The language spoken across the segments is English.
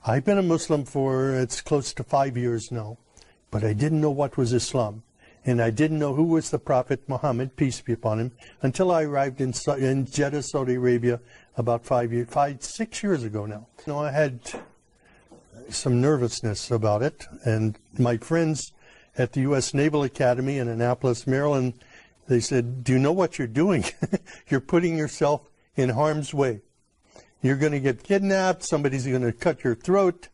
I've been a Muslim for, it's close to 5 years now, but I didn't know what was Islam. And I didn't know who was the Prophet Muhammad, peace be upon him, until I arrived in Jeddah, Saudi Arabia, about 6 years ago now. You know, I had some nervousness about it, and my friends at the U.S. Naval Academy in Annapolis, Maryland, they said, do you know what you're doing? You're putting yourself in harm's way. You're going to get kidnapped, somebody's going to cut your throat.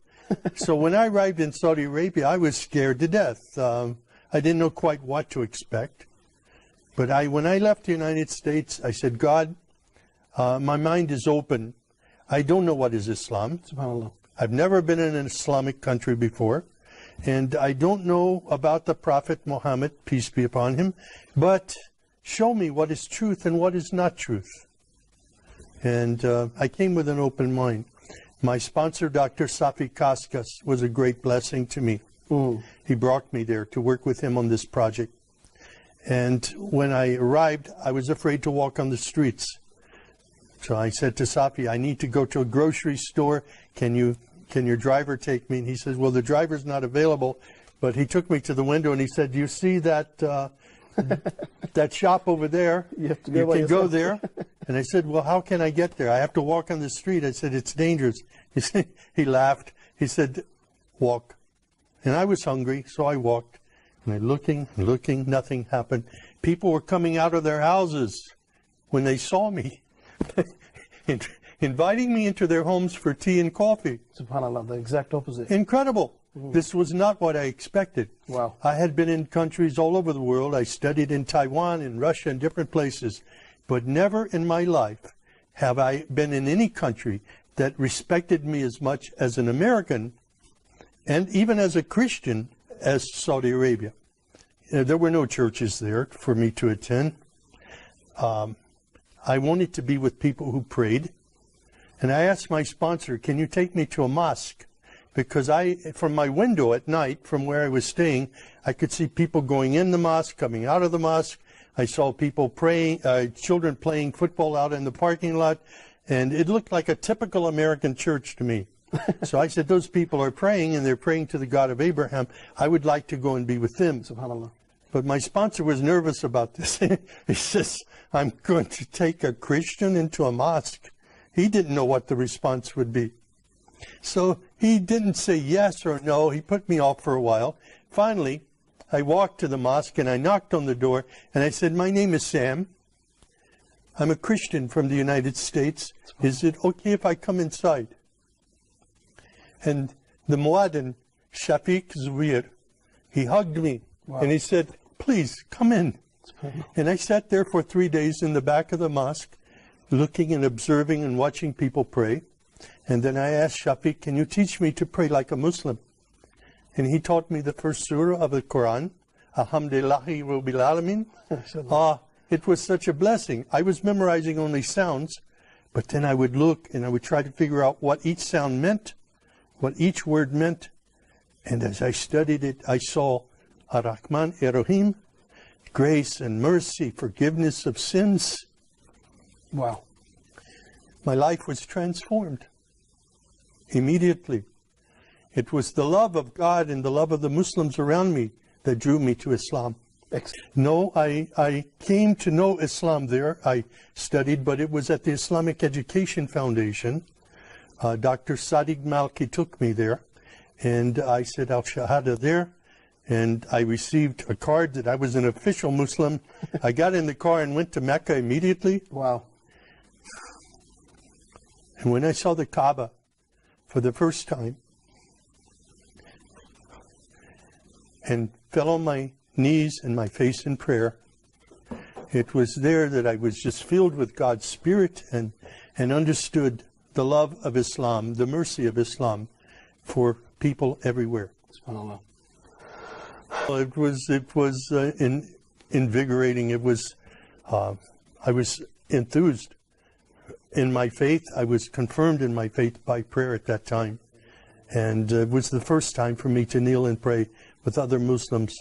So when I arrived in Saudi Arabia, I was scared to death. I didn't know quite what to expect. But when I left the United States, I said, God, my mind is open. I don't know what is Islam. SubhanAllah. I've never been in an Islamic country before. And I don't know about the Prophet Muhammad, peace be upon him. But show me what is truth and what is not truth. And I came with an open mind. My sponsor, Dr. Safi Kaskas, was a great blessing to me. He brought me there to work with him on this project. And when I arrived, I was afraid to walk on the streets. So I said to Safi, I need to go to a grocery store. Can your driver take me? And he says, well, the driver's not available. But he took me to the window and he said, do you see that that shop over there? You can go there. And I said, well, how can I get there? I have to walk on the street. I said, it's dangerous. He laughed. He said, walk. And I was hungry, so I walked. And I'm looking, nothing happened. People were coming out of their houses when they saw me, inviting me into their homes for tea and coffee. SubhanAllah, the exact opposite. Incredible. This was not what I expected. Wow. I had been in countries all over the world. I studied in Taiwan, in Russia, and different places. But never in my life have I been in any country that respected me as much as an American, and even as a Christian, as Saudi Arabia. There were no churches there for me to attend. I wanted to be with people who prayed. And I asked my sponsor, can you take me to a mosque? Because from my window at night, from where I was staying, I could see people going in the mosque, coming out of the mosque. I saw people praying, children playing football out in the parking lot. And it looked like a typical American church to me. So I said, those people are praying, and they're praying to the God of Abraham. I would like to go and be with them. SubhanAllah. But my sponsor was nervous about this. He says, I'm going to take a Christian into a mosque. He didn't know what the response would be. So he didn't say yes or no. He put me off for a while. Finally, I walked to the mosque, and I knocked on the door, and I said, my name is Sam. I'm a Christian from the United States. Is it okay if I come inside? And the Muaddin, Shafiq Zubair, he hugged me. Wow. And he said, please, come in. And I sat there for 3 days in the back of the mosque, looking and observing and watching people pray. And then I asked Shafiq, can you teach me to pray like a Muslim? And he taught me the first surah of the Quran, Alhamdulillahi Rabbil Alameen. It was such a blessing. I was memorizing only sounds, but then I would look and I would try to figure out what each sound meant, what each word meant. And as I studied it, I saw Ar-Rahman Ar-Rahim, grace and mercy, forgiveness of sins. Wow. My life was transformed immediately. It was the love of God and the love of the Muslims around me that drew me to Islam. Excellent. No, I came to know Islam there. I studied, but it was at the Islamic Education Foundation. Dr. Sadiq Malki took me there, and I said Al-Shahada there, and I received a card that I was an official Muslim. I got in the car and went to Mecca immediately. Wow. And when I saw the Kaaba for the first time, and fell on my knees and my face in prayer, it was there that I was just filled with God's Spirit and understood the love of Islam, the mercy of Islam for people everywhere. SubhanAllah. It was invigorating. It was I was enthused in my faith. I was confirmed in my faith by prayer at that time, and it was the first time for me to kneel and pray with other Muslims.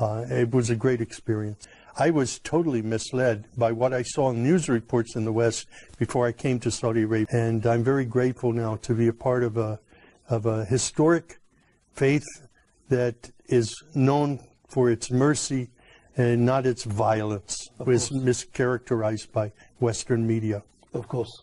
It was a great experience. I was totally misled by what I saw in news reports in the West before I came to Saudi Arabia. And I'm very grateful now to be a part of of a historic faith that is known for its mercy and not its violence, was mischaracterized by Western media. Of course.